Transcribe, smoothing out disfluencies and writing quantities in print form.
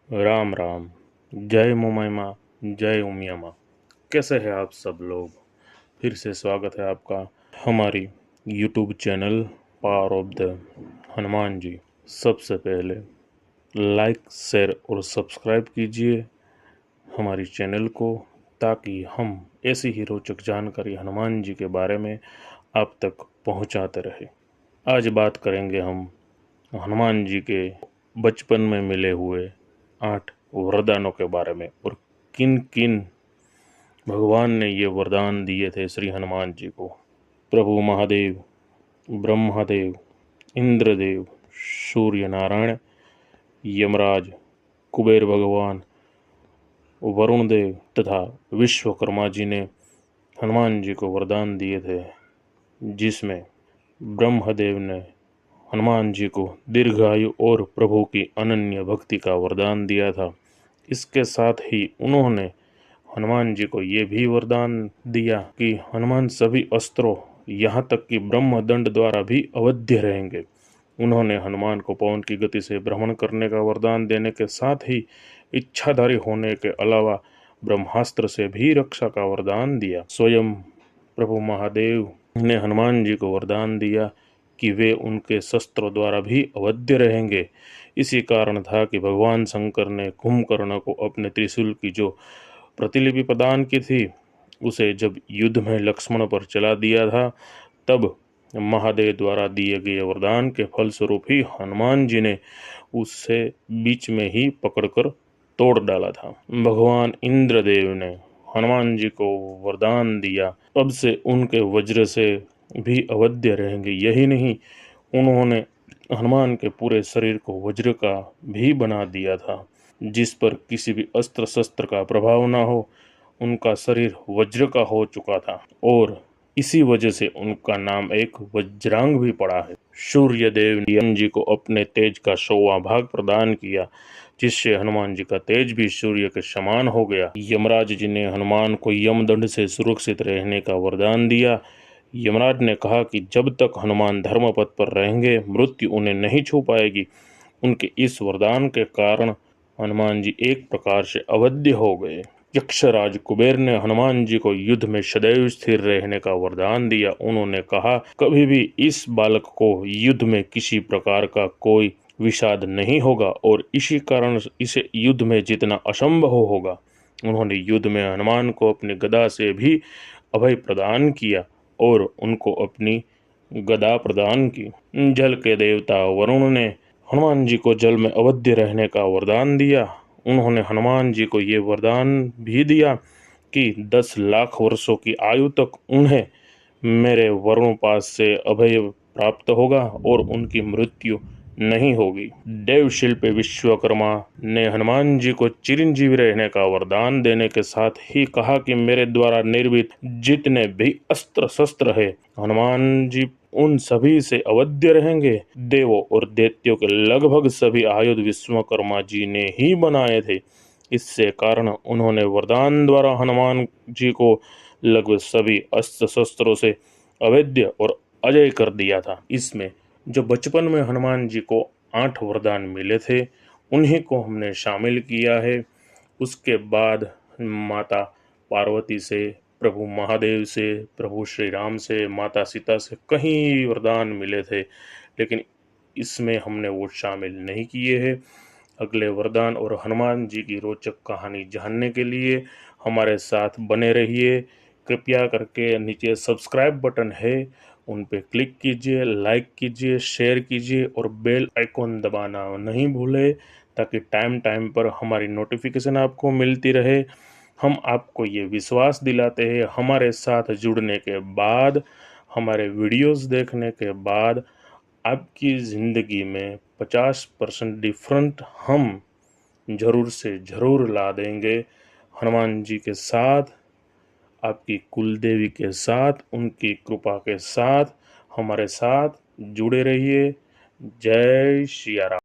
राम राम। जय मुमैमा, जय उमियामा। कैसे हैं आप सब लोग? फिर से स्वागत है आपका हमारी YouTube channel power of the Hanuman ji. सबसे पहले लाइक, शेयर और सब्सक्राइब कीजिए हमारी चैनल को, ताकि हम ऐसी ही रोचक जानकारी हनुमान जी के बारे में आप तक पहुंचाते रहे। आज बात करेंगे हम हनुमान जी के बचपन में मिले हुए 8 वरदानों के बारे में, और किन किन भगवान ने ये वरदान दिए थे श्री हनुमान जी को। प्रभु महादेव, ब्रह्मदेव, इंद्रदेव, सूर्य नारायण, यमराज, कुबेर भगवान, वरुण देव तथा विश्वकर्मा जी ने हनुमान जी को वरदान दिए थे, जिसमें ब्रह्मदेव ने हनुमान जी को दीर्घायु और प्रभु की अनन्य भक्ति का वरदान दिया था। इसके साथ ही उन्होंने हनुमान जी को ये भी वरदान दिया कि हनुमान सभी अस्त्रों, यहाँ तक कि ब्रह्मदंड द्वारा भी अवध्य रहेंगे। उन्होंने हनुमान को पवन की गति से भ्रमण करने का वरदान देने के साथ ही इच्छाधारी होने के अलावा ब्रह्मास्त्र से भी रक्षा का वरदान दिया। स्वयं प्रभु महादेव ने हनुमान जी को वरदान दिया कि वे उनके शस्त्रों द्वारा भी अवध्य रहेंगे। इसी कारण था कि भगवान शंकर ने कुंभकर्ण को अपने त्रिशूल की जो प्रतिलिपि प्रदान की थी, उसे जब युद्ध में लक्ष्मण पर चला दिया था, तब महादेव द्वारा दिए गए वरदान के फलस्वरूप ही हनुमान जी ने उससे बीच में ही पकड़कर तोड़ डाला था। भगवान इंद्रदेव ने हनुमान जी को वरदान दिया, अब से उनके वज्र से भी अवध्य रहेंगे। यही नहीं, उन्होंने हनुमान के पूरे शरीर को वज्र का भी बना दिया था, जिस पर किसी भी अस्त्र शस्त्र का प्रभाव ना हो। उनका शरीर वज्र का हो चुका था और इसी वजह से उनका नाम एक वज्रांग भी पड़ा है। सूर्य देव ने हनुमान जी को अपने तेज का 100वां भाग प्रदान किया, जिससे हनुमान जी का तेज भी सूर्य के समान हो गया। यमराज जी ने हनुमान को यमदंड से सुरक्षित रहने का वरदान दिया। यमराज ने कहा कि जब तक हनुमान धर्म पथ पर रहेंगे, मृत्यु उन्हें नहीं छू पाएगी। उनके इस वरदान के कारण हनुमान जी एक प्रकार से अवध्य हो गए। यक्षराज कुबेर ने हनुमान जी को युद्ध में सदैव स्थिर रहने का वरदान दिया। उन्होंने कहा, कभी भी इस बालक को युद्ध में किसी प्रकार का कोई विषाद नहीं होगा और इसी कारण इसे युद्ध में जीतना असंभव होगा। उन्होंने युद्ध में हनुमान को अपनी गदा से भी अभय प्रदान किया और उनको अपनी गदा प्रदान की। जल के देवता वरुण ने हनुमान जी को जल में अवध्य रहने का वरदान दिया। उन्होंने हनुमान जी को ये वरदान भी दिया कि 10 लाख वर्षों की आयु तक उन्हें मेरे वरुण पास से अभय प्राप्त होगा और उनकी मृत्यु नहीं होगी। देव शिल्पी विश्वकर्मा ने हनुमान जी को चिरंजीवी रहने का वरदान देने के साथ ही कहा कि मेरे द्वारा निर्मित जितने भी अस्त्र शस्त्र है, हनुमान जी उन सभी से अवध्य रहेंगे। देवों और दैत्यों के लगभग सभी आयुध विश्वकर्मा जी ने ही बनाए थे। इससे कारण उन्होंने वरदान द्वारा हनुमान जी को लगभग सभी अस्त्र शस्त्रों से अवैध और अजय कर दिया था। इसमें जो बचपन में हनुमान जी को 8 वरदान मिले थे, उन्हीं को हमने शामिल किया है। उसके बाद माता पार्वती से, प्रभु महादेव से, प्रभु श्री राम से, माता सीता से कहीं वरदान मिले थे, लेकिन इसमें हमने वो शामिल नहीं किए हैं। अगले वरदान और हनुमान जी की रोचक कहानी जानने के लिए हमारे साथ बने रहिए। कृपया करके नीचे सब्सक्राइब बटन है, उन पे क्लिक कीजिए, लाइक कीजिए, शेयर कीजिए और बेल आइकॉन दबाना नहीं भूलें, ताकि टाइम टाइम पर हमारी नोटिफिकेशन आपको मिलती रहे। हम आपको ये विश्वास दिलाते हैं, हमारे साथ जुड़ने के बाद, हमारे वीडियोस देखने के बाद आपकी ज़िंदगी में 50% डिफरेंट हम ज़रूर से ज़रूर ला देंगे। हनुमान जी के साथ, आपकी कुल देवी के साथ, उनकी कृपा के साथ हमारे साथ जुड़े रहिए। जय सिया राम।